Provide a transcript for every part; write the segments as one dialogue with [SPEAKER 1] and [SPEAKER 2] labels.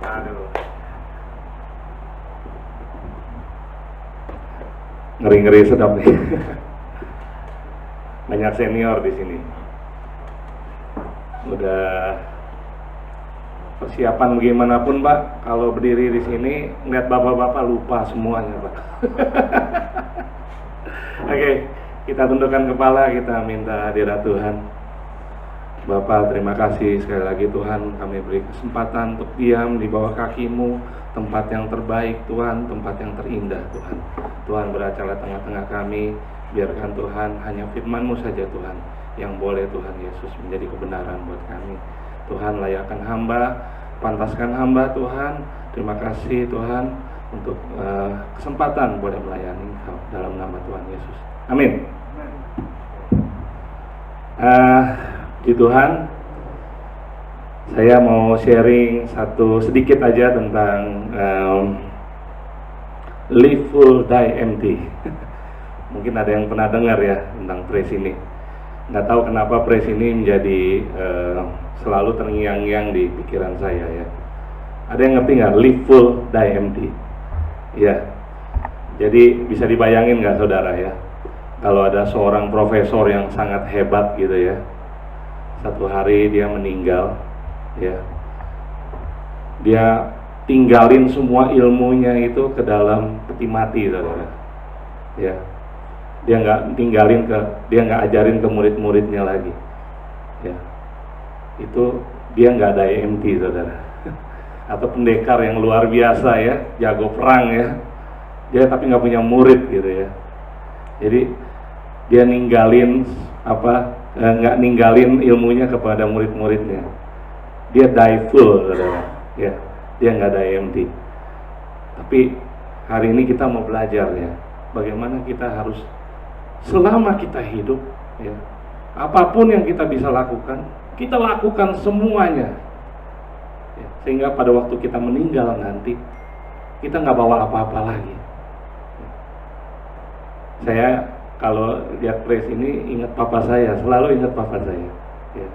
[SPEAKER 1] Aduh. Ngeri-ngeri sedap nih. Banyak senior di sini. Udah persiapan bagaimanapun, Pak, kalau berdiri di sini ngeliat bapak-bapak lupa semuanya, Pak. Oke, kita tundukkan kepala, kita minta hadirat Tuhan. Bapak, terima kasih sekali lagi Tuhan, kami beri kesempatan untuk diam di bawah kaki-Mu, tempat yang terbaik Tuhan, tempat yang terindah Tuhan. Tuhan beracara tengah-tengah kami, biarkan Tuhan hanya firman-Mu saja Tuhan, yang boleh Tuhan Yesus menjadi kebenaran buat kami. Tuhan, layakkan hamba, pantaskan hamba Tuhan. Terima kasih Tuhan untuk kesempatan boleh melayani Engkau dalam nama Tuhan Yesus. Amin. Puji Tuhan, saya mau sharing sedikit aja tentang Live Full Die Empty. Mungkin ada yang pernah dengar ya tentang phrase ini. Nggak tahu kenapa phrase ini menjadi selalu terngiang-ngiang di pikiran saya ya. Ada yang ngerti nggak Live Full Die Empty? Ya, jadi bisa dibayangin nggak saudara ya, kalau ada seorang profesor yang sangat hebat gitu ya, satu hari dia meninggal ya, dia tinggalin semua ilmunya itu ke dalam peti mati saudara ya. Dia nggak ajarin ke murid-muridnya lagi ya. Itu dia nggak ada empty saudara. Atau pendekar yang luar biasa ya, jago perang ya, dia tapi nggak punya murid gitu ya. Jadi dia nggak ninggalin ilmunya kepada murid-muridnya. Dia die full saudara ya, dia nggak ada empty. Tapi hari ini kita mau belajar ya, bagaimana kita harus selama kita hidup ya, apapun yang kita bisa lakukan, kita lakukan semuanya ya, sehingga pada waktu kita meninggal nanti kita nggak bawa apa-apa lagi. Saya kalau lihat phrase ini ingat papa saya, selalu ingat papa saya ya.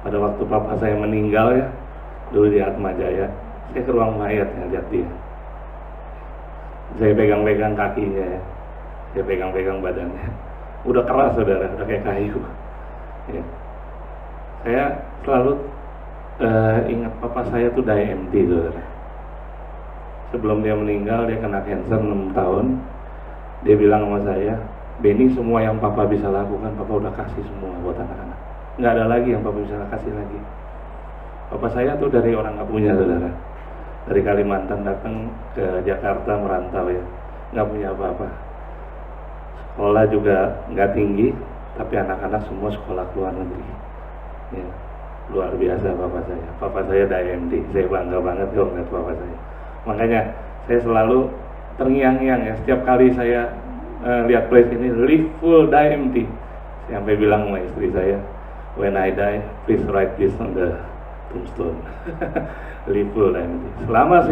[SPEAKER 1] Pada waktu papa saya meninggal ya, dulu di Atmajaya, saya ke ruang mayat ya, lihat dia, saya pegang-pegang kakinya ya, saya pegang-pegang badannya, udah keras saudara, udah kayak kayu ya. Saya selalu ingat papa saya tuh die empty saudara. Sebelum dia meninggal, dia kena cancer 6 tahun. Dia bilang sama saya, Benny, semua yang papa bisa lakukan, papa udah kasih semua buat anak-anak. Nggak ada lagi yang papa bisa kasih lagi. Papa saya tuh dari orang nggak punya saudara, dari Kalimantan datang ke Jakarta merantau ya, nggak punya apa-apa. Sekolah juga nggak tinggi, tapi anak-anak semua sekolah ke luar negeri ya. Luar biasa papa saya. Papa saya DMD, saya bangga banget kalau ngeliat papa saya. Makanya saya selalu terngiang-ngiang ya, setiap kali saya lihat phrase ini, Live Full Die Empty, saya sampai bilang sama istri saya, when I die, please write this on the tombstone. Live full die empty. Selama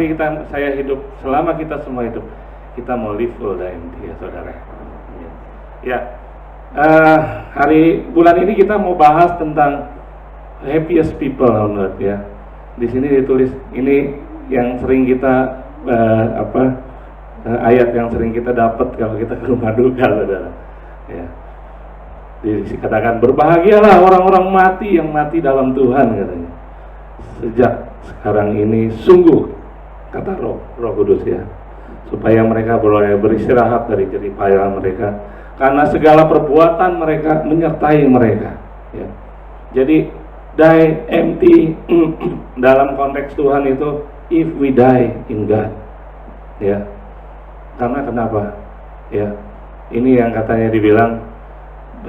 [SPEAKER 1] saya hidup, selama kita semua hidup, kita mau live full die empty ya saudara. Ya, bulan ini kita mau bahas tentang happiest people on earth ya. Di sini ditulis ini yang sering kita ayat yang sering kita dapat kalau kita ke rumah duka saudara. Ya. Dikatakan berbahagialah orang-orang mati yang mati dalam Tuhan katanya. Sejak sekarang ini sungguh kata Roh Kudus ya, supaya mereka boleh beristirahat dari jerih payah mereka, karena segala perbuatan mereka menyertai mereka ya. Jadi die empty dalam konteks Tuhan itu if we die in God ya. Karena kenapa ya, ini yang katanya dibilang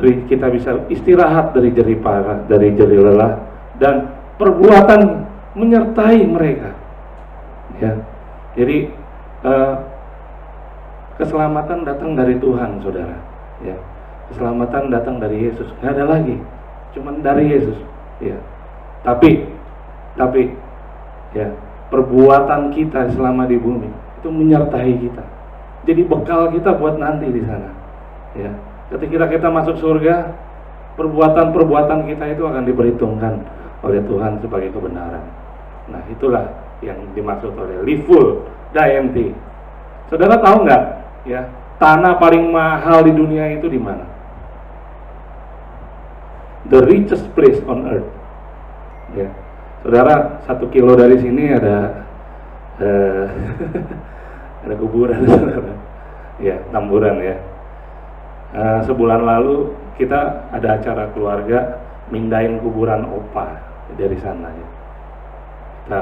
[SPEAKER 1] kita bisa istirahat dari jerih payah, dari jerih lelah, dan perbuatan menyertai mereka ya. Jadi keselamatan datang dari Tuhan saudara ya. Keselamatan datang dari Yesus, nggak ada lagi, cuman dari Yesus ya. Tapi ya, perbuatan kita selama di bumi itu menyertai kita, jadi bekal kita buat nanti di sana ya. Ketika kita masuk surga, perbuatan-perbuatan kita itu akan diperhitungkan oleh Tuhan sebagai kebenaran. Nah, itulah yang dimaksud oleh live full, die empty. Saudara tahu nggak, ya, tanah paling mahal di dunia itu di mana? The richest place on earth. Ya, saudara, 1 kilo dari sini ada ada kuburan, saudara. Ya, Tamburan ya. Sebulan lalu kita ada acara keluarga mindahin kuburan opa dari sana ya. Kita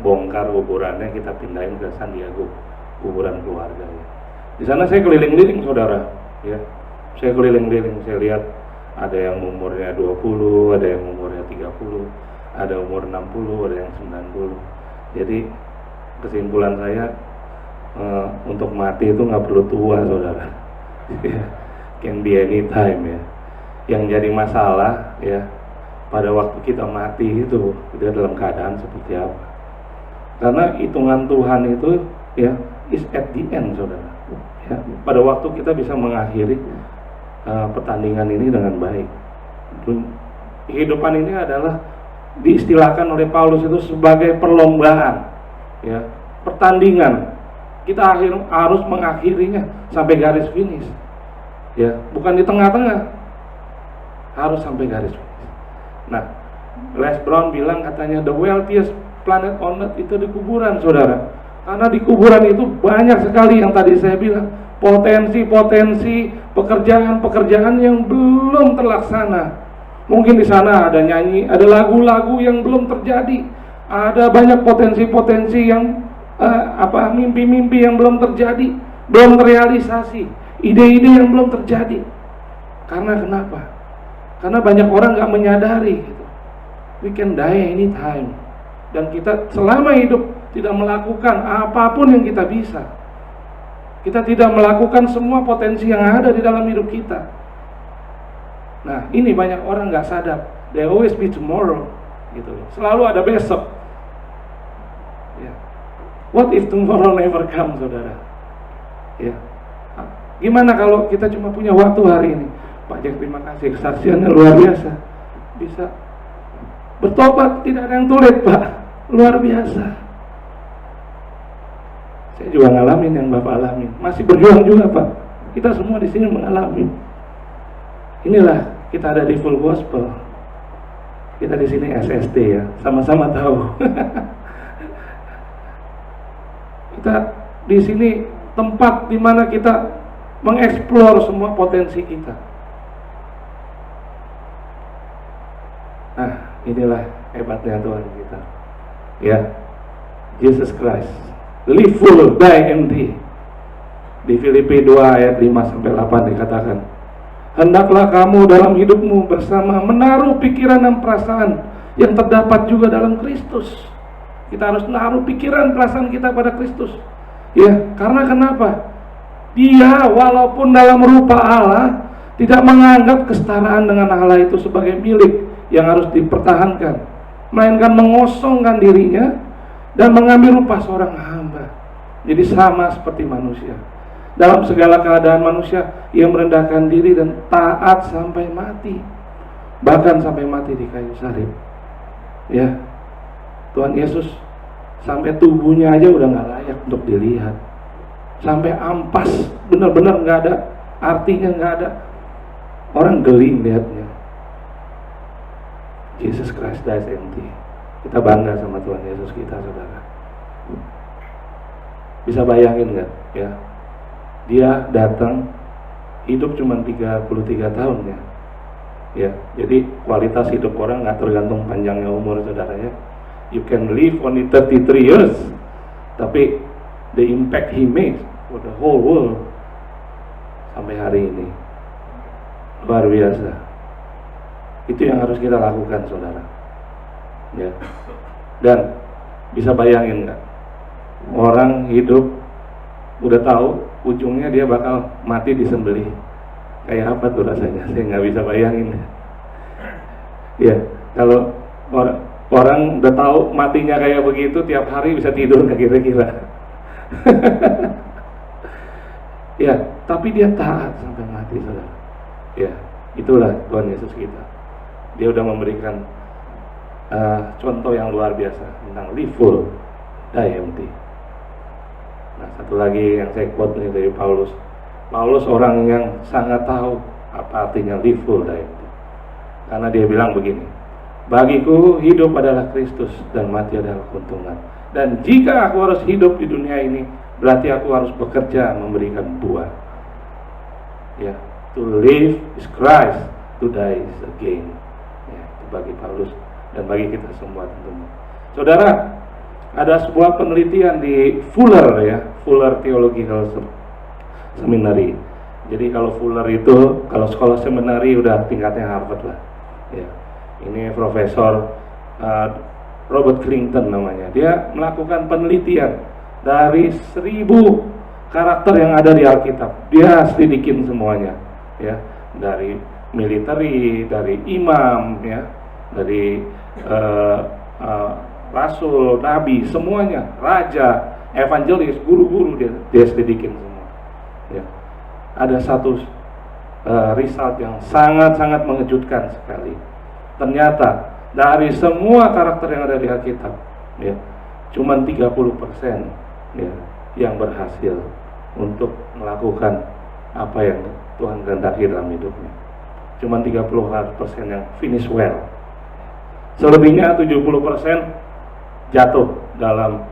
[SPEAKER 1] bongkar kuburannya, kita pindahin ke San Diego, kuburan keluarga ya. Di sana saya keliling-keliling, saudara ya. Saya keliling-keliling, saya lihat ada yang umurnya 20, ada yang umurnya 30, ada umur 60, ada yang 90. Jadi kesimpulan saya, untuk mati itu nggak perlu tua, saudara. Can be anytime ya. Yang jadi masalah ya, pada waktu kita mati itu kita dalam keadaan seperti apa? Karena hitungan Tuhan itu ya is at the end, saudara. Ya, pada waktu kita bisa mengakhiri pertandingan ini dengan baik. Kehidupan ini adalah diistilahkan oleh Paulus itu sebagai perlombaan, ya, pertandingan. Kita harus mengakhirinya sampai garis finish, ya, bukan di tengah-tengah, harus sampai garis finish. Nah, Les Brown bilang katanya the wealthiest planet on earth itu di kuburan, saudara. Karena di kuburan itu banyak sekali yang tadi saya bilang, potensi-potensi pekerjaan-pekerjaan yang belum terlaksana. Mungkin di sana ada nyanyi, ada lagu-lagu yang belum terjadi, ada banyak potensi-potensi yang mimpi-mimpi yang belum terjadi, belum terrealisasi, ide-ide yang belum terjadi. Karena kenapa? Karena banyak orang nggak menyadari gitu. We can die anytime. Dan kita selama hidup tidak melakukan apapun yang kita bisa. Kita tidak melakukan semua potensi yang ada di dalam hidup kita. Nah, ini banyak orang nggak sadar. There always be tomorrow, gitu. Selalu ada besok. Ya. What if tomorrow never comes, saudara? Ya. Gimana kalau kita cuma punya waktu hari ini? Pak Jack, terima kasih, kesaksiannya luar biasa. Bisa bertobat, tidak ada yang sulit, Pak. Luar biasa. Saya juga ngalamin yang Bapak alamin. Masih berjuang juga, Pak. Kita semua di sini mengalami. Inilah kita ada di Full Gospel. Kita di sini SST ya, sama-sama tahu. Kita di sini tempat di mana kita mengeksplor semua potensi kita. Nah, inilah hebatnya Tuhan kita. Ya, Jesus Christ. Live full, die empty. Di Filipi 2 ayat 5-8 dikatakan, hendaklah kamu dalam hidupmu bersama menaruh pikiran dan perasaan yang terdapat juga dalam Kristus. Kita harus naruh pikiran perasaan kita pada Kristus. Ya, karena kenapa? Dia walaupun dalam rupa Allah tidak menganggap kesetaraan dengan Allah itu sebagai milik yang harus dipertahankan, melainkan mengosongkan dirinya dan mengambil rupa seorang hamba. Jadi sama seperti manusia. Dalam segala keadaan manusia, ia merendahkan diri dan taat sampai mati, bahkan sampai mati di kayu salib. Ya, Tuhan Yesus sampai tubuhnya aja udah nggak layak untuk dilihat, sampai ampas, benar-benar nggak ada artinya, nggak ada, orang geling lihatnya. Jesus Christ dies empty. Kita bangga sama Tuhan Yesus kita, saudara. Bisa bayangin nggak? Ya, dia datang hidup cuma 33 tahun ya. Ya, jadi kualitas hidup orang nggak tergantung panjangnya umur, saudara ya. You can live only 33 years, tapi the impact he makes for the whole world sampai hari ini luar biasa. Itu yang harus kita lakukan, saudara. Ya. Dan bisa bayangin nggak? Orang hidup udah tahu ujungnya dia bakal mati disembelih. Kayak apa tuh rasanya? Saya nggak bisa bayangin. Ya, kalau orang udah tahu matinya kayak begitu, tiap hari bisa tidur nggak kira-kira? Ya, tapi dia taat sampai mati, saudara. Ya, itulah Tuhan Yesus kita. Dia udah memberikan contoh yang luar biasa tentang live full, die empty. Nah, satu lagi yang saya quote nih dari Paulus. Paulus orang yang sangat tahu apa artinya live full, die empty. Karena dia bilang begini, bagiku hidup adalah Kristus dan mati adalah keuntungan. Dan jika aku harus hidup di dunia ini, berarti aku harus bekerja memberikan buah. Ya, to live is Christ, to die is gain. Ya, itu bagi Paulus dan bagi kita semua tentunya. Saudara, ada sebuah penelitian di Fuller ya, Fuller Theological Seminary. Jadi kalau Fuller itu, kalau sekolah seminari udah tingkatnya Harvard lah. Ya, ini Profesor Robert Clinton namanya. Dia melakukan penelitian dari 1000 karakter yang ada di Alkitab. Dia selidikin semuanya, ya, dari militeri, dari imam, ya, dari rasul, nabi, semuanya, raja, evangelis, guru-guru, dia selidikin semua. Ya. Ada satu result yang sangat-sangat mengejutkan sekali. Ternyata dari semua karakter yang ada di Alkitab, ya, cuman 30% ya, yang berhasil untuk melakukan apa yang Tuhan kehendaki dalam hidupnya. Cuman 30% yang finish well. Selebihnya 70% jatuh dalam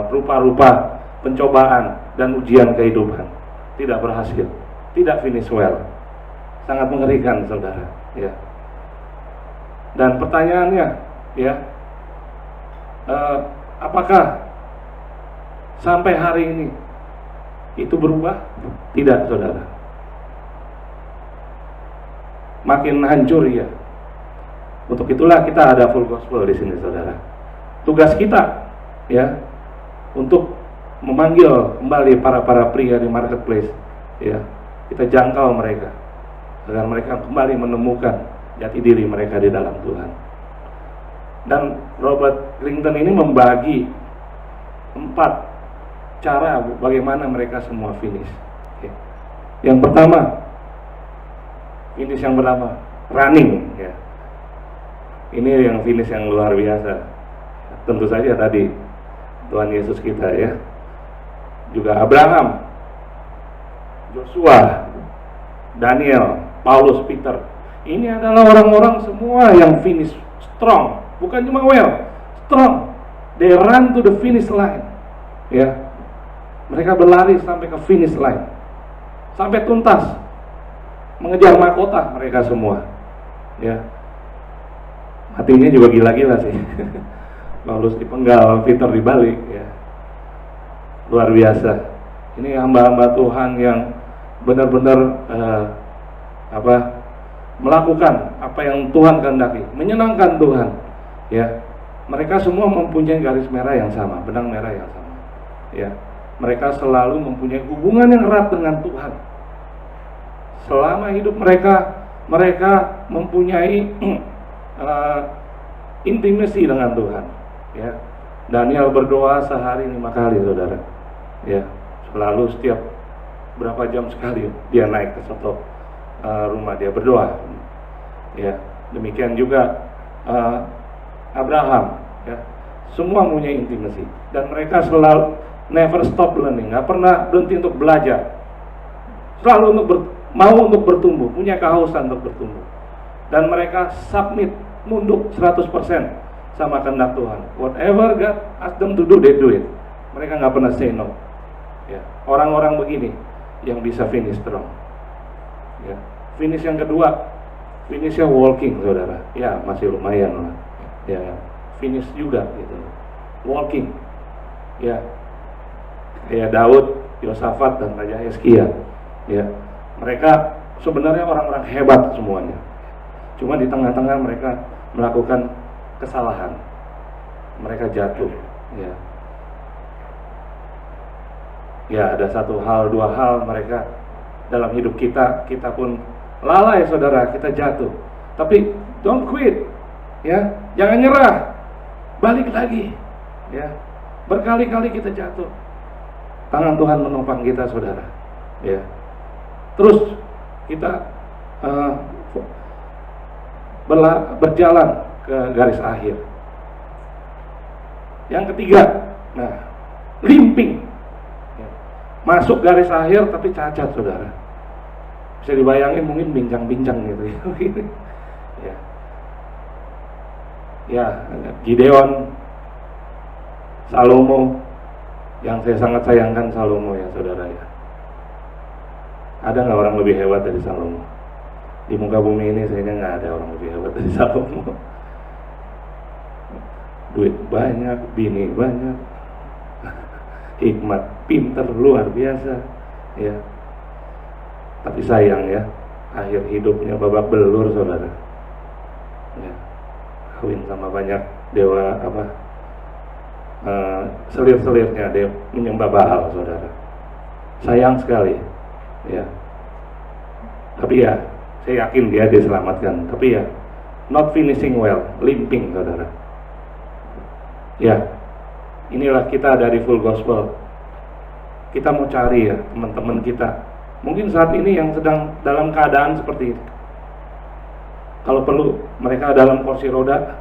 [SPEAKER 1] rupa-rupa pencobaan dan ujian kehidupan. Tidak berhasil, tidak finish well. Sangat mengerikan, saudara. Ya. Dan pertanyaannya, ya, apakah sampai hari ini itu berubah? Tidak, saudara. Makin hancur, ya. Untuk itulah kita ada full gospel di sini, saudara. Tugas kita, ya, untuk memanggil kembali para pria di marketplace, ya, kita jangkau mereka agar mereka kembali menemukan jati diri mereka di dalam Tuhan. Dan Robert Clinton ini membagi 4 cara bagaimana mereka semua finish. Yang pertama, finish yang pertama, running, ya. Ini yang finish yang luar biasa. Tentu saja tadi Tuhan Yesus kita, ya, juga Abraham, Joshua, Daniel, Paulus, Peter. Ini adalah orang-orang semua yang finish strong, bukan cuma well, strong. They run to the finish line, ya. Mereka berlari sampai ke finish line, sampai tuntas, mengejar mahkota mereka semua, ya. Matinya juga gila-gila sih. Paulus dipenggal, Peter dibalik, ya. Luar biasa. Ini hamba-hamba Tuhan yang benar-benar melakukan apa yang Tuhan kehendaki, menyenangkan Tuhan, ya. Mereka semua mempunyai garis merah yang sama, benang merah yang sama, ya. Mereka selalu mempunyai hubungan yang erat dengan Tuhan. Selama hidup mereka mempunyai intimasi dengan Tuhan, ya. Daniel berdoa sehari 5 kali, saudara, ya. Selalu setiap berapa jam sekali dia naik ke suatu rumah, dia berdoa, ya. Demikian juga Abraham, ya. Semua punya intimasi dan mereka selalu never stop learning, nggak pernah berhenti untuk belajar, selalu mau untuk bertumbuh, punya kehausan untuk bertumbuh, dan mereka submit, nunduk 100% sama kehendak Tuhan. Whatever God ask them to do, they do it. Mereka nggak pernah say no, ya. Orang-orang begini yang bisa finish strong, ya. Finish yang kedua, finishnya walking, saudara, ya, masih lumayan lah, ya. Finish juga gitu, walking, ya. Kayak Daud, Yosafat, dan Raja Hizkia, ya. Mereka sebenarnya orang-orang hebat semuanya. Cuma di tengah-tengah mereka melakukan kesalahan, mereka jatuh, ya. Ya, ada 1 hal, 2 hal mereka dalam hidup kita pun lalai, saudara, kita jatuh. Tapi don't quit, ya. Jangan nyerah, balik lagi, ya. Berkali-kali kita jatuh, tangan Tuhan menopang kita, saudara, ya. Terus kita berjalan ke garis akhir. Yang ketiga, nah, limping. Masuk garis akhir tapi cacat, saudara. Bisa dibayangin mungkin bincang-bincang gitu ya. Ya, Gideon, Salomo, yang saya sangat sayangkan Salomo ya, saudara ya. Ada nggak orang lebih hebat dari Salomo? Di muka bumi ini sayangnya nggak ada orang lebih hebat dari Salomo. Duit banyak, bini banyak, hikmat, pinter, luar biasa ya. Tapi sayang ya, akhir hidupnya babak belur, saudara ya. Kawin sama banyak dewa selir-selirnya, dia menyembah Baal, saudara. Sayang sekali ya. Tapi ya, saya yakin dia diselamatkan. Tapi ya, not finishing well, limping, saudara. Ya, inilah kita dari Full Gospel. Kita mau cari ya teman-teman kita, mungkin saat ini yang sedang dalam keadaan seperti ini. Kalau perlu mereka dalam kursi roda,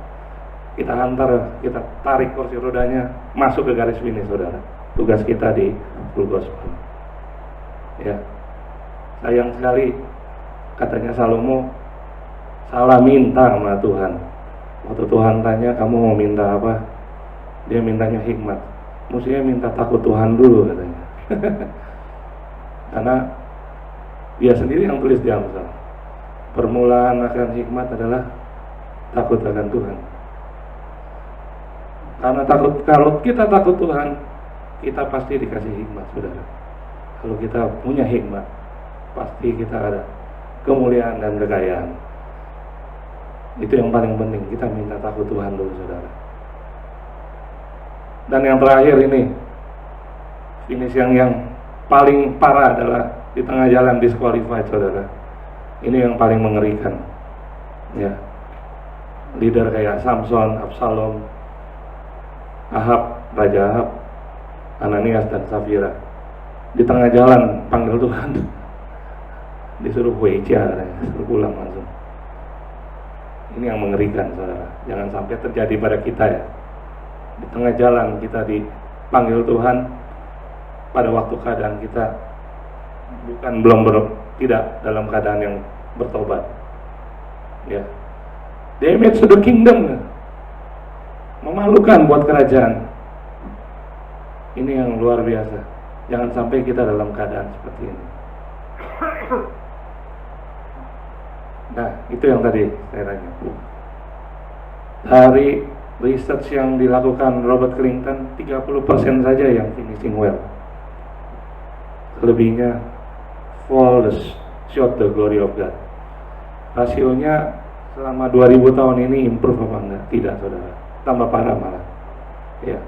[SPEAKER 1] kita antar, kita tarik kursi rodanya masuk ke garis finish, saudara. Tugas kita di Full Gospel. Ya, sayang sekali katanya Salomo salah minta sama Tuhan. Waktu Tuhan tanya kamu mau minta apa, dia mintanya hikmat. Mestinya minta takut Tuhan dulu katanya. Karena dia sendiri yang tulis di Amsal, permulaan akan hikmat adalah takut akan Tuhan. Karena kalau kita takut Tuhan, kita pasti dikasih hikmat, saudara. Kalau kita punya hikmat, pasti kita ada kemuliaan dan kekayaan. Itu yang paling penting, kita minta takut Tuhan dulu, saudara. Dan yang terakhir ini, finish yang paling parah adalah di tengah jalan disqualified, saudara. Ini yang paling mengerikan ya. Leader kayak Samson, Absalom, Ahab, Raja Ahab, Ananias dan Safira, di tengah jalan panggil Tuhan, disuruh weja, disuruh pulang langsung. Ini yang mengerikan, saudara. Jangan sampai terjadi pada kita ya. Di tengah jalan kita dipanggil Tuhan, pada waktu keadaan kita tidak dalam keadaan yang bertobat. Ya, damage to the kingdom, memalukan buat kerajaan. Ini yang luar biasa. Jangan sampai kita dalam keadaan seperti ini. Nah, itu yang tadi saya tanya. Dari research yang dilakukan Robert Clinton, 30% saja yang finishing well. Selebihnya fall short the glory of God. Rasionya selama 2000 tahun ini improve apa enggak? Tidak, saudara. Tambah parah malah. Ya.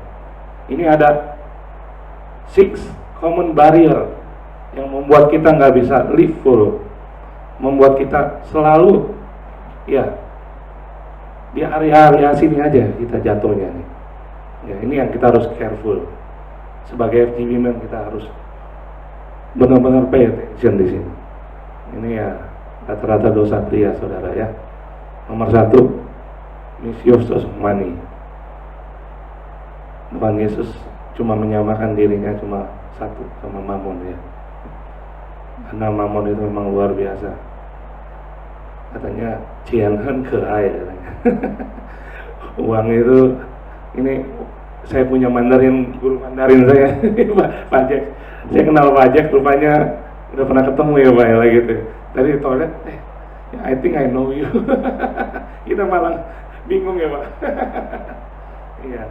[SPEAKER 1] Ini ada 6 common barrier yang membuat kita nggak bisa live full, membuat kita selalu ya di area-area sini aja kita jatuhnya nih. Ya, ini yang kita harus careful. Sebagai FGB man kita harus benar-benar pay attention di sini. Ini ya rata-rata dosa pria, saudara ya. Nomor 1, misuse of money. Tuhan Yesus cuma menyamakan dirinya cuma satu sama Mammon ya. Karena Mammon itu memang luar biasa. Katanya cianhan ke air katanya. Uang itu, ini saya punya Mandarin, guru Mandarin saya Pak Jack. Saya kenal Pak Jack, rupanya udah pernah ketemu ya Pak ya gitu. Tadi di toilet, I think I know you. Kita malah bingung ya Pak. Iya.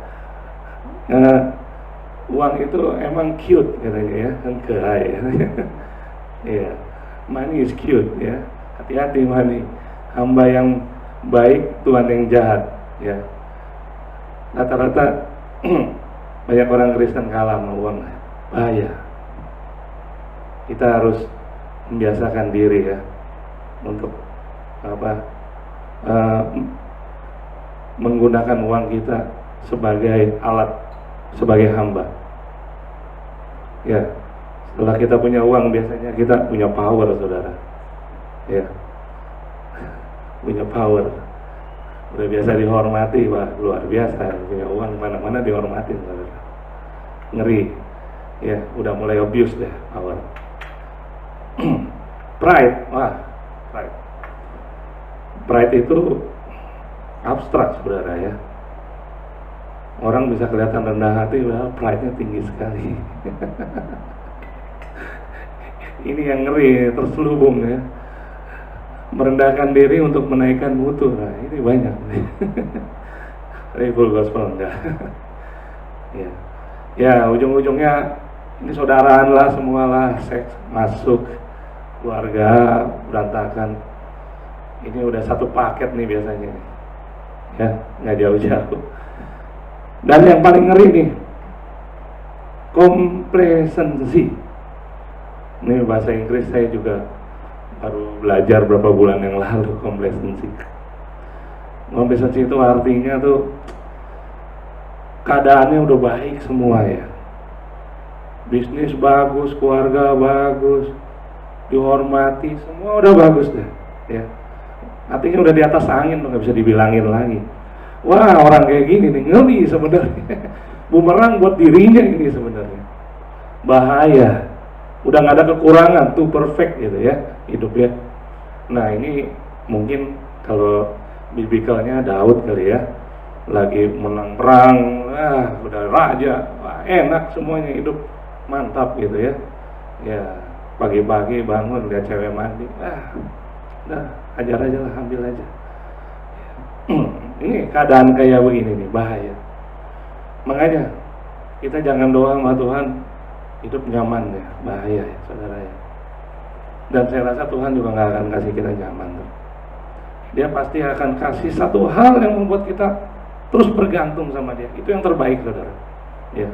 [SPEAKER 1] Uang itu emang cute katanya ya, kan kehai. Iya, money is cute ya. Hati-hati money. Hamba yang baik, Tuhan yang jahat ya. Rata-rata banyak orang Kristen kalah sama uang. Bahaya. Kita harus membiasakan diri ya untuk menggunakan uang kita sebagai alat, sebagai hamba. Ya, setelah kita punya uang biasanya kita punya power, saudara. Ya, punya power. Udah biasa dihormati, wah luar biasa, punya uang mana-mana dihormatin, saudara. Ngeri, ya udah mulai abuse deh power. Pride, wah pride. Pride itu abstrak, saudara ya. Orang bisa kelihatan rendah hati, padahal pride-nya tinggi sekali. Ini yang ngeri, terselubung ya. Merendahkan diri untuk menaikkan mutu. Nah, ini banyak. Ini full gospel enggak? Ya. Ya, ujung-ujungnya ini saudaraan lah, semualah seks masuk, keluarga berantakan. Ini udah satu paket nih biasanya. Ya, nggak jauh-jauh. Dan yang paling ngeri nih, complacency. Ini bahasa Inggris saya juga baru belajar berapa bulan yang lalu. Complacency itu artinya tuh keadaannya udah baik semua ya, bisnis bagus, keluarga bagus, dihormati, semua udah bagus deh ya. Artinya udah di atas angin, nggak bisa dibilangin lagi. Wah, orang kayak gini nih ngeri sebenarnya. Bumerang buat dirinya ini sebenarnya. Bahaya. Udah nggak ada kekurangan, tuh perfect gitu ya hidupnya. Nah ini mungkin kalau biblikalnya Daud kali ya, lagi menang perang, udah raja, wah, enak semuanya, hidup mantap gitu ya. Ya pagi-pagi bangun lihat cewek mandi, udah hajar aja lah, ambil aja. Ini keadaan kayak begini nih bahaya. Makanya kita jangan doa sama Tuhan hidup nyaman ya, bahaya ya saudara ya. Dan saya rasa Tuhan juga nggak akan kasih kita nyaman tuh. Dia pasti akan kasih satu hal yang membuat kita terus bergantung sama Dia. Itu yang terbaik saudara ya.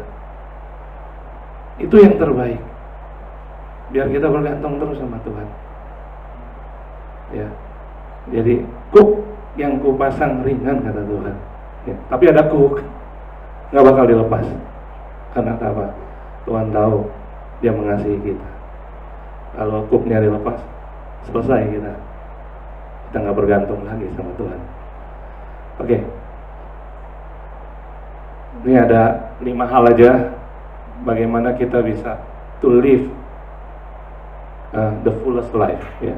[SPEAKER 1] Itu yang terbaik, biar kita bergantung terus sama Tuhan ya. Jadi kuk yang kupasang ringan kata Tuhan ya. Tapi ada kuk nggak bakal dilepas. Karena apa? Tuhan tahu Dia mengasihi kita. Kalau kuknya dilepas, selesai kita nggak bergantung lagi sama Tuhan. Oke. Ini ada 5 hal aja bagaimana kita bisa to live the fullest life ya.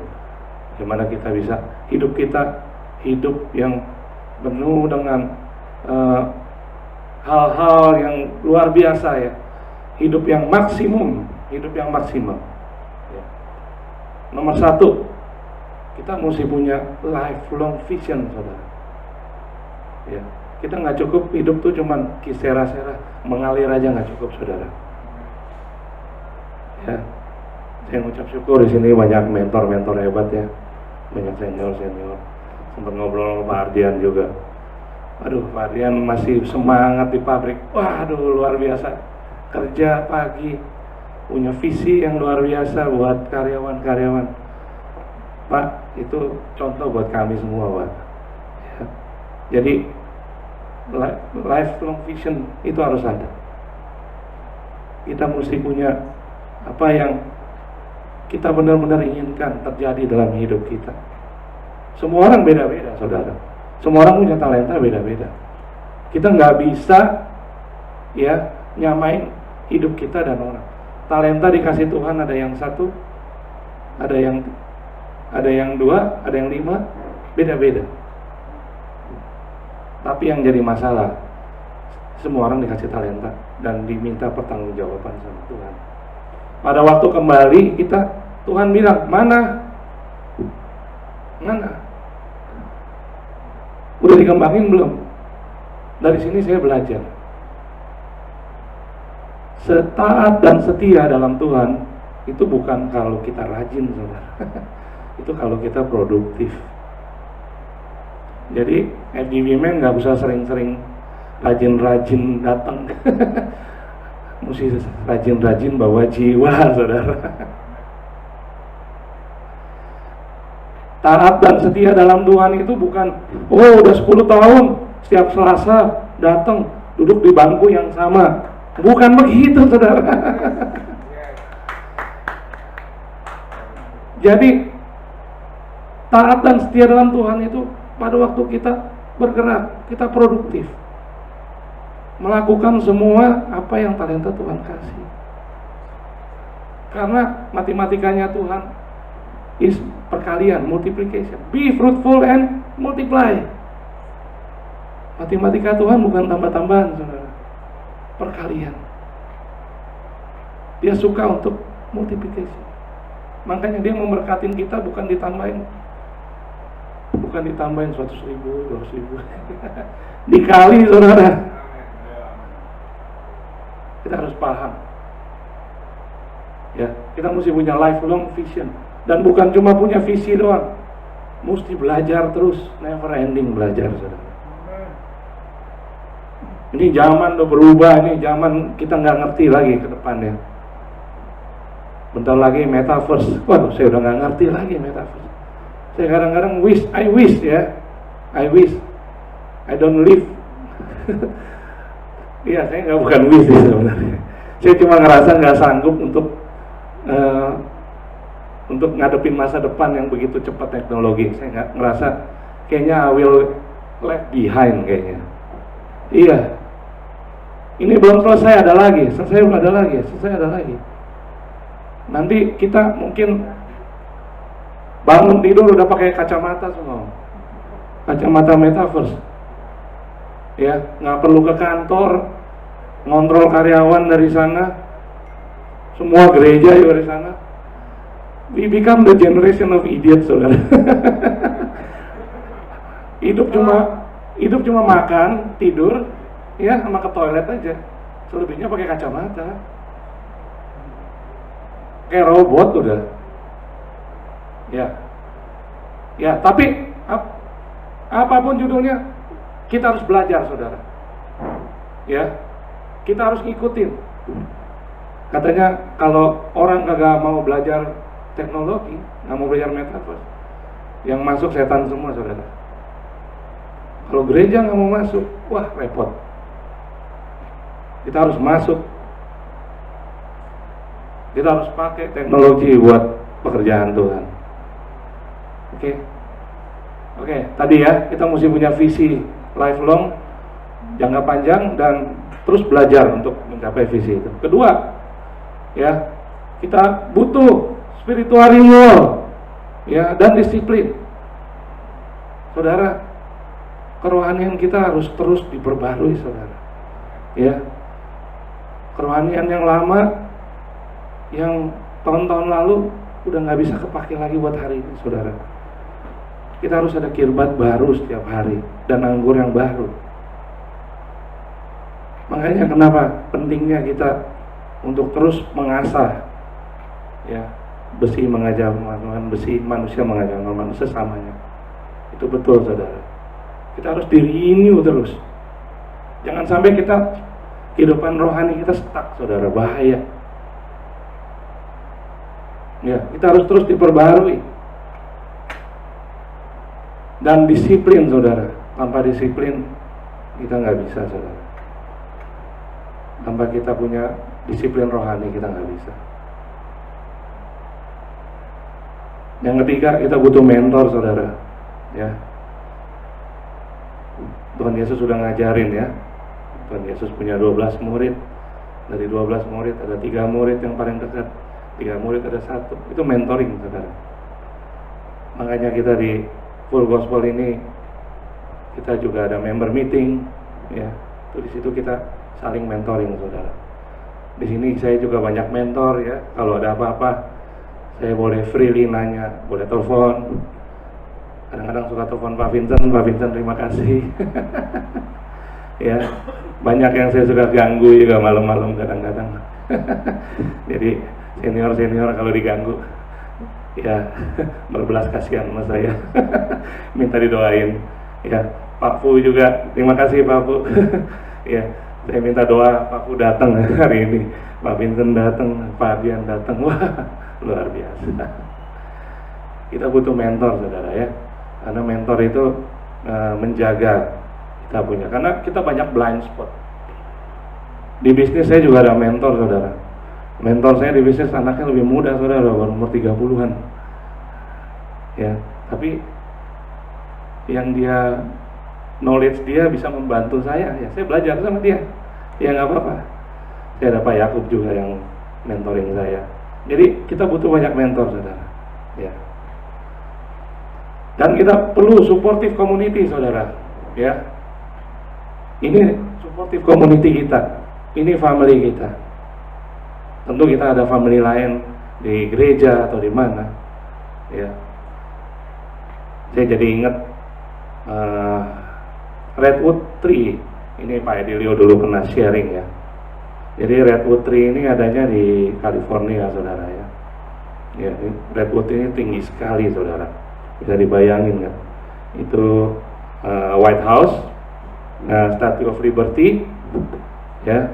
[SPEAKER 1] Bagaimana kita bisa hidup yang penuh dengan hal-hal yang luar biasa ya. Hidup yang maksimum ya. Nomor 1, kita mesti punya lifelong vision saudara ya. Kita nggak cukup hidup tuh cuman kisera-sera mengalir aja, nggak cukup saudara ya. Saya ngucap syukur di sini banyak mentor-mentor hebat ya, banyak senior sempat ngobrol sama Pak Ardian juga. Aduh, Pak Ardian masih semangat di pabrik. Waduh, luar biasa, kerja pagi, punya visi yang luar biasa buat karyawan-karyawan. Pak, itu contoh buat kami semua Pak ya. Jadi lifelong vision itu harus ada. Kita mesti punya apa yang kita benar-benar inginkan terjadi dalam hidup kita. Semua orang beda-beda saudara, semua orang punya talenta beda-beda. Kita nggak bisa ya nyamain hidup kita dan orang. Talenta dikasih Tuhan, ada yang 1, ada yang 2, ada yang 5, beda-beda. Tapi yang jadi masalah, semua orang dikasih talenta dan diminta pertanggungjawaban sama Tuhan. Pada waktu kembali kita, Tuhan bilang, mana? Udah dikembangin belum? Dari sini saya belajar, setaat dan setia dalam Tuhan itu bukan kalau kita rajin saudara. Itu kalau kita produktif. Jadi FGB Men nggak usah sering-sering rajin-rajin datang. Mesti rajin-rajin bawa jiwa saudara. Taat dan setia dalam Tuhan itu bukan udah 10 tahun setiap Selasa datang duduk di bangku yang sama. Bukan begitu saudara. Jadi taat dan setia dalam Tuhan itu pada waktu kita bergerak, kita produktif, melakukan semua apa yang talenta Tuhan kasih. Karena matematikanya Tuhan is perkalian, multiplication. Be fruitful and multiply. Matematika Tuhan bukan tambah-tambahan, saudara, perkalian. Dia suka untuk multiplication. Makanya dia memberkatin kita bukan ditambahin 100.000, 200.000 dikali, saudara. Kita harus paham ya, kita mesti punya lifelong vision. Dan bukan cuma punya visi doang, mesti belajar terus, never ending belajar, saudara. Ini zaman udah berubah, ini zaman kita nggak ngerti lagi ke depannya. Bentar lagi metaverse, waduh saya udah nggak ngerti lagi metaverse. Saya kadang-kadang I wish I don't live. Iya, saya nggak, bukan wish sih sebenarnya. Saya cuma ngerasa nggak sanggup untuk ngadepin masa depan yang begitu cepat teknologi. Saya nggak ngerasa, kayaknya I will left behind kayaknya. Iya, ini belum selesai ada lagi, selesai ada lagi. Nanti kita mungkin bangun tidur udah pakai kacamata semua, kacamata metaverse. Ya, nggak perlu ke kantor, ngontrol karyawan dari sana, semua gereja juga dari sana. We become the generation of idiots, saudara. Hidup cuma makan, tidur, ya, sama ke toilet aja. Selebihnya pakai kacamata, kayak robot udah. Ya, tapi apapun judulnya, kita harus belajar, saudara. Ya, kita harus ngikutin. Katanya kalau orang kagak mau belajar teknologi, nggak mau belajar metaverse, yang masuk setan semua, saudara. Kalau gereja nggak mau masuk, wah repot. Kita harus masuk. Kita harus pakai teknologi buat pekerjaan Tuhan. Oke, tadi ya, kita mesti punya visi lifelong, jangka panjang, dan terus belajar untuk mencapai visi itu. Kedua, ya, kita butuh spiritual renewal, ya, dan disiplin. Saudara, kerohanian kita harus terus diperbarui, saudara. Ya, kerohanian yang lama, yang tahun-tahun lalu udah nggak bisa kepake lagi buat hari ini, saudara. Kita harus ada kirbat baru setiap hari dan anggur yang baru. Makanya kenapa pentingnya kita untuk terus mengasah, ya, besi mengajar besi, manusia mengajar manusia sesamanya. Itu betul, saudara. Kita harus di-renew terus. Jangan sampai kita kehidupan rohani kita stuck, saudara, bahaya. Ya, kita harus terus diperbarui. Dan disiplin, saudara. Tanpa disiplin kita nggak bisa, saudara. Tanpa kita punya disiplin rohani kita nggak bisa. Yang ketiga, kita butuh mentor, saudara. Ya, Tuhan Yesus sudah ngajarin, ya. Tuhan Yesus punya 12 murid. Dari 12 murid ada 3 murid yang paling dekat, 3 murid ada 1. Itu mentoring, saudara. Makanya kita di Full Gospel ini kita juga ada member meeting, ya. Di situ kita saling mentoring, saudara. Di sini saya juga banyak mentor, ya. Kalau ada apa-apa saya boleh freely nanya, boleh telepon. Kadang-kadang suka telepon Pak Vincent terima kasih. Ya, banyak yang saya suka ganggu juga malam-malam kadang-kadang. Jadi senior kalau diganggu, ya, berbelas kasihan sama saya. Minta didoain. Ya, Pak Fu juga, terima kasih Pak Fu. Ya, saya minta doa Pak Fu datang hari ini. Pak Vincent datang, Pak Dian datang. Wah, luar biasa. Kita butuh mentor, saudara, ya. Karena mentor itu menjaga kita punya. Karena kita banyak blind spot. Di bisnis saya juga ada mentor, saudara. Mentor saya di bisnis anaknya lebih muda, saudara, baru umur 30-an. Ya, tapi yang dia knowledge dia bisa membantu saya, ya saya belajar sama dia, ya nggak apa-apa. Saya ada Pak Yakub juga yang mentoring saya. Jadi kita butuh banyak mentor, saudara. Ya. Dan kita perlu supportive community, saudara. Ya. Ini supportive community kita. Ini family kita. Tentu kita ada family lain di gereja atau di mana. Ya. Saya jadi ingat Redwood Tree. Ini Pak Edilio dulu pernah sharing ya. Jadi Redwood Tree ini adanya di California, saudara ya. Ya, Redwood ini tinggi sekali, saudara. Bisa dibayangin kan? Itu White House, Statue of Liberty, ya.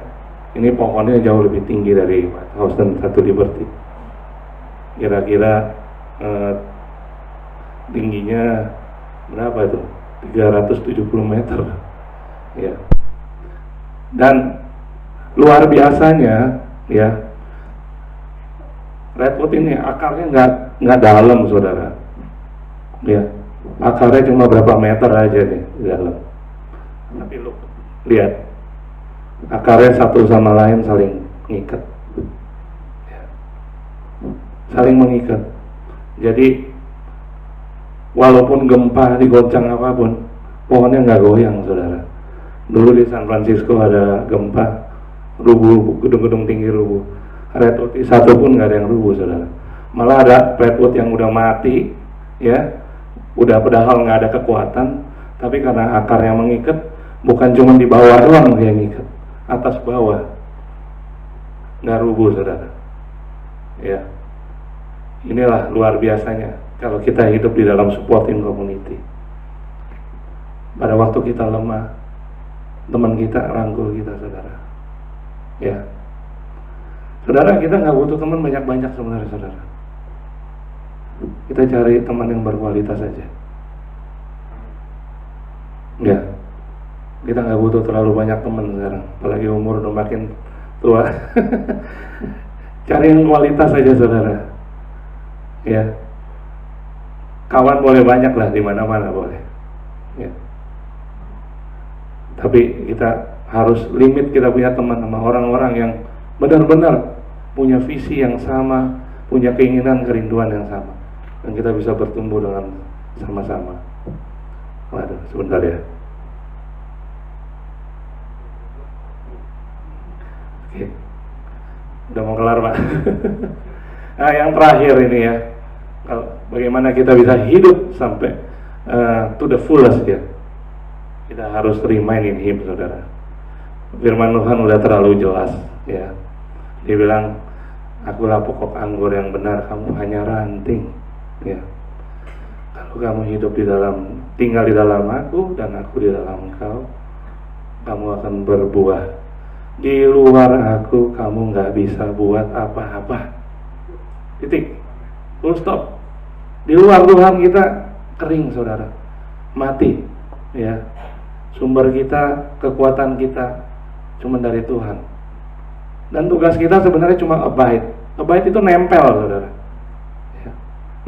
[SPEAKER 1] Ini pohonnya jauh lebih tinggi dari White House dan Statue Liberty. Kira-kira tingginya berapa itu? 370 meter. Ya. Dan luar biasanya, ya, Redwood ini akarnya nggak dalam, saudara. Ya, akarnya cuma berapa meter aja nih di dalam. Tapi lu lihat, akarnya satu sama lain saling mengikat, ya. Saling mengikat. Jadi walaupun gempa digoncang apapun, pohonnya nggak goyang, saudara. Dulu di San Francisco ada gempa, rubuh, gedung-gedung tinggi rubuh. Redwood satu pun nggak ada yang rubuh, saudara. Malah ada redwood yang udah mati, ya, udah padahal nggak ada kekuatan, tapi karena akarnya mengikat, bukan cuma di bawah doang dia ngikat, atas bawah nggak rubuh, saudara. Ya, inilah luar biasanya kalau kita hidup di dalam supporting community. Pada waktu kita lemah, teman kita rangkul kita, saudara. Ya, saudara, kita nggak butuh teman banyak-banyak sebenarnya, saudara. Kita cari teman yang berkualitas saja. Ya, kita nggak butuh terlalu banyak teman sekarang, apalagi umur udah makin tua. Cari yang kualitas saja, saudara. Ya, kawan boleh banyak lah, di mana-mana boleh. Ya. Tapi kita harus limit kita punya teman sama orang-orang yang benar-benar punya visi yang sama, punya keinginan, kerinduan yang sama, dan kita bisa bertumbuh dengan sama-sama. Waduh, sebentar ya. Oke, udah mau kelar, Pak. Nah, yang terakhir ini ya, bagaimana kita bisa hidup sampai to the fullest ya. Kita harus remain in Him, saudara. Firman Tuhan udah terlalu jelas ya. Dia bilang, akulah pokok anggur yang benar, kamu hanya ranting. Ya. Kalau kamu hidup tinggal di dalam aku dan aku di dalam engkau, kamu akan berbuah. Di luar aku, kamu nggak bisa buat apa-apa. Titik. Full stop. Di luar Tuhan kita kering, saudara. Mati. Ya. Sumber kita, kekuatan kita cuma dari Tuhan. Dan tugas kita sebenarnya cuma abide. Abide itu nempel, saudara. Ya.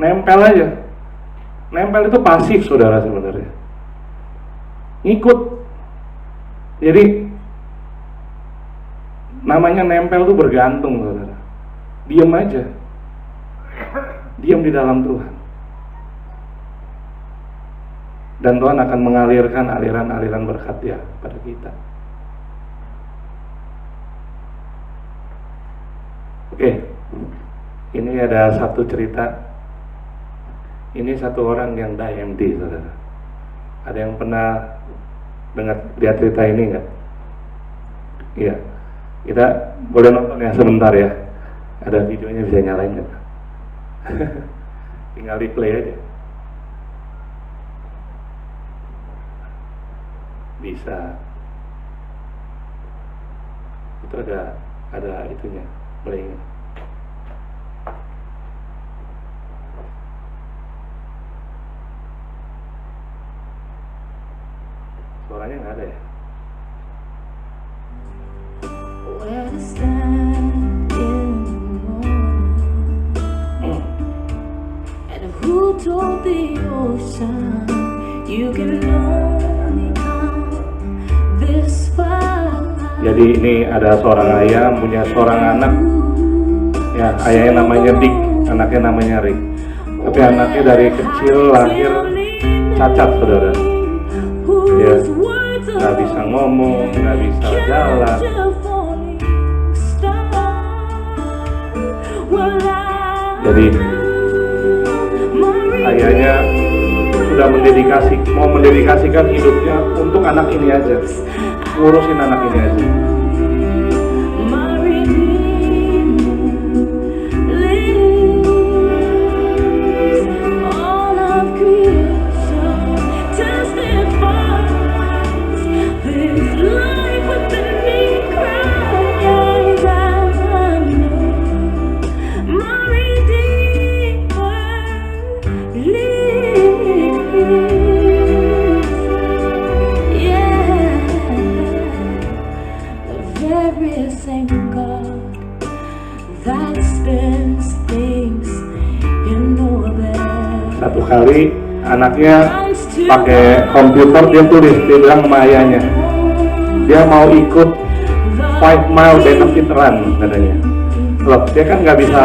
[SPEAKER 1] Nempel aja. Nempel itu pasif, saudara, sebenarnya. Ngikut. Jadi namanya nempel itu bergantung, saudara. Diam aja. Diam di dalam Tuhan. Dan Tuhan akan mengalirkan aliran-aliran berkat dia pada kita. Oke, ini ada satu cerita. Ini satu orang yang DMD, saudara. Ada yang pernah lihat cerita ini nggak? Iya, kita boleh nonton ya sebentar ya. Ada videonya, bisa nyalain nggak? Tinggal di play aja. Bisa. Itu ada itunya, playnya. Suaranya nggak ada ya?
[SPEAKER 2] Where to stand in the morning, and who told the ocean you can only come
[SPEAKER 1] Jadi ini ada seorang ayah punya seorang anak, ya ayahnya namanya Dick, anaknya namanya Rick. Tapi anaknya dari kecil lahir cacat, saudara. Ya, nggak bisa ngomong, nggak bisa jalan. Jadi ayahnya sudah mau mendedikasikan hidupnya untuk anak ini aja, ngurusin anak ini aja. Satu kali anaknya pakai komputer, dia tulis, dia bilang sama ayahnya, dia mau ikut 5 mile benefit run katanya. Loh, dia kan nggak bisa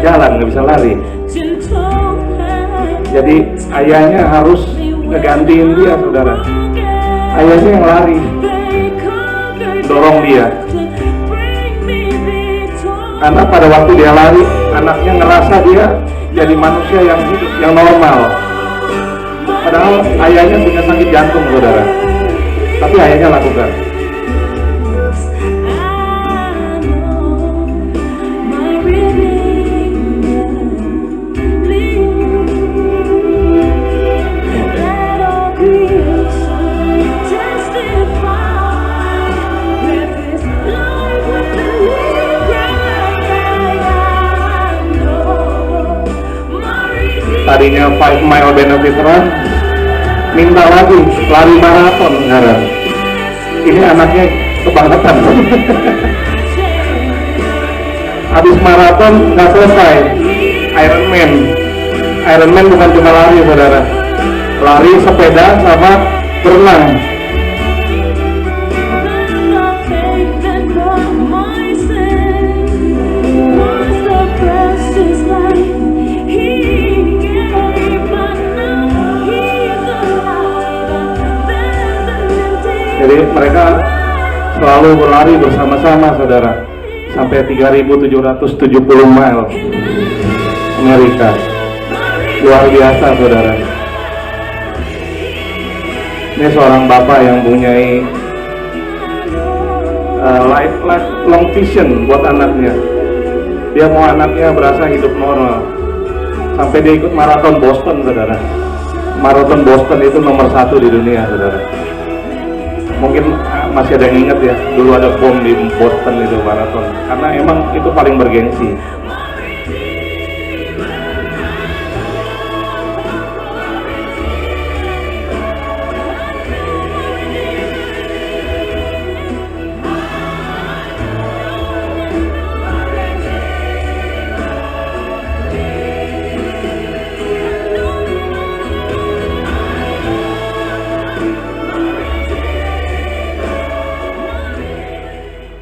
[SPEAKER 1] jalan, nggak bisa lari. Jadi ayahnya harus ngegantiin dia, saudara. Ayahnya yang lari, dorong dia. Karena pada waktu dia lari, anaknya ngerasa dia jadi manusia yang hidup, yang normal. Padahal ayahnya punya sakit jantung, saudara. Tapi ayahnya lakukan. Tadinya 5 mile benefit run, minta lagi lari maraton sekarang. Ini anaknya kebangetan. Habis maraton nggak selesai, Ironman bukan cuma lari, saudara, lari, sepeda, sama berenang. Jadi mereka selalu berlari bersama-sama, saudara, sampai 3.770 mile Amerika. Luar biasa, saudara. Ini seorang bapak yang punya long vision buat anaknya. Dia mau anaknya berasa hidup normal. Sampai dia ikut maraton Boston, saudara. Maraton Boston itu nomor 1 di dunia, saudara. Mungkin masih ada yang ingat ya, dulu ada bom di Boston itu maraton, karena emang itu paling bergengsi.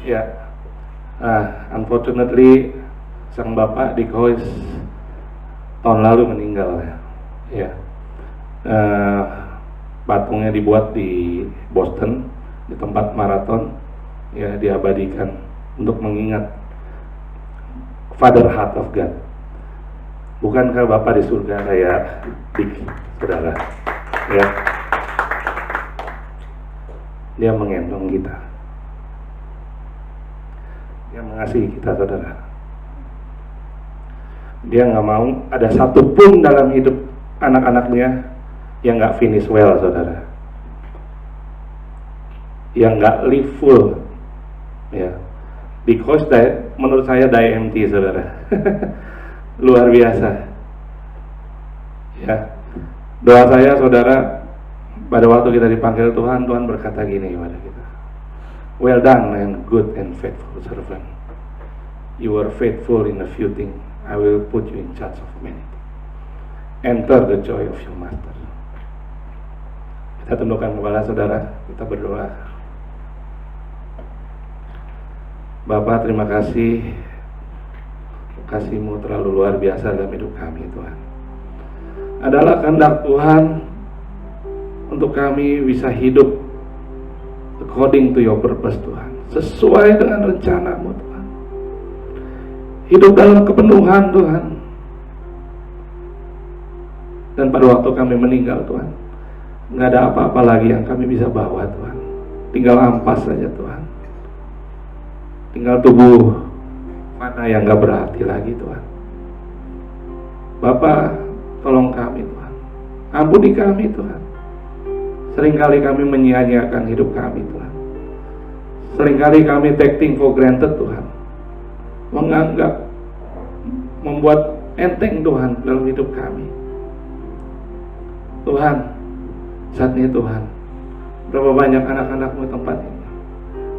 [SPEAKER 1] Ya, unfortunately sang bapak Dick Hoyes tahun lalu meninggal, ya. Patungnya dibuat di Boston di tempat maraton, ya, diabadikan untuk mengingat Father Heart of God. Bukankah bapak di surga kayak Dick, saudara? Ya, dia mengendong kita. Dia mengasihi kita, saudara. Dia nggak mau ada satupun dalam hidup anak-anaknya yang nggak finish well, saudara. Yang nggak live full, ya. Because menurut saya die empty, saudara. Luar biasa. Ya. Doa saya, saudara, pada waktu kita dipanggil Tuhan, Tuhan berkata gini kepada kita. Well done and good and faithful servant. You are faithful in a few things. I will put you in charge of many. Enter the joy of your master. Kita tundukkan kepala, saudara. Kita berdoa. Bapa, terima kasih. Kasih-Mu terlalu luar biasa dalam hidup kami, Tuhan. Adalah kehendak Tuhan untuk kami bisa hidup according to your purpose, Tuhan, sesuai dengan rencana-Mu, Tuhan. Hidup dalam kepenuhan, Tuhan. Dan pada waktu kami meninggal, Tuhan, nggak ada apa-apa lagi yang kami bisa bawa, Tuhan. Tinggal ampas saja, Tuhan. Tinggal tubuh mana yang nggak berarti lagi, Tuhan. Bapa, tolong kami, Tuhan. Ampuni kami, Tuhan. Seringkali kami menyia-nyiakan hidup kami, Tuhan. Seringkali kami take things for granted, Tuhan. Menganggap, membuat enteng, Tuhan, dalam hidup kami. Tuhan, saat ini, Tuhan, berapa banyak anak-anak-Mu tempat ini.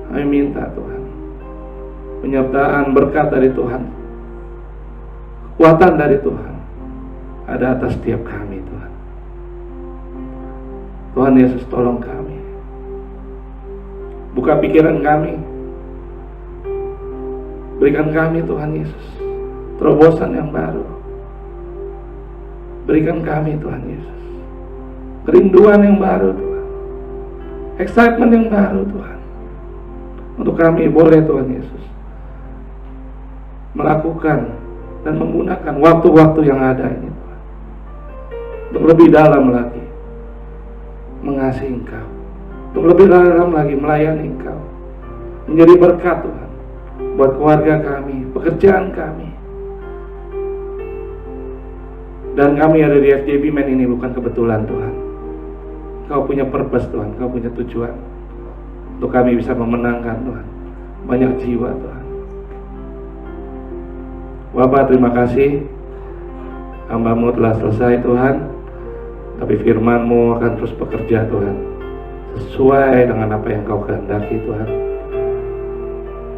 [SPEAKER 1] Kami minta, Tuhan, penyertaan berkat dari Tuhan, kekuatan dari Tuhan ada atas setiap kami, Tuhan. Tuhan Yesus, tolong kami. Buka pikiran kami. Berikan kami, Tuhan Yesus, terobosan yang baru. Berikan kami, Tuhan Yesus, kerinduan yang baru, Tuhan. Excitement yang baru, Tuhan. Untuk kami boleh, Tuhan Yesus, melakukan dan menggunakan waktu-waktu yang ada ini, Tuhan, untuk lebih dalam lagi mengasihi Engkau, untuk lebih dalam lagi melayani Engkau, menjadi berkat, Tuhan, buat keluarga kami, pekerjaan kami. Dan kami ada di FJB Men ini bukan kebetulan, Tuhan. Kau punya purpose, Tuhan. Kau punya tujuan untuk kami bisa memenangkan, Tuhan, banyak jiwa, Tuhan. Bapak, terima kasih. Hamba-Mu telah selesai, Tuhan. Tapi firman-Mu akan terus bekerja, Tuhan, sesuai dengan apa yang Kau kehendaki, Tuhan.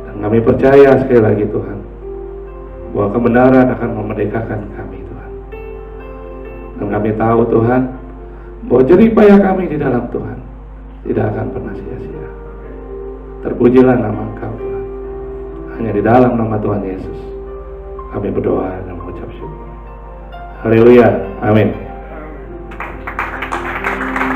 [SPEAKER 1] Dan kami percaya sekali lagi, Tuhan, bahwa kebenaran akan memerdekakan kami, Tuhan. Dan kami tahu, Tuhan, bahwa jerih payah kami di dalam Tuhan tidak akan pernah sia-sia. Terpujilah nama Engkau, Tuhan. Hanya di dalam nama Tuhan Yesus kami berdoa dan mengucap syukur. Haleluya, amin.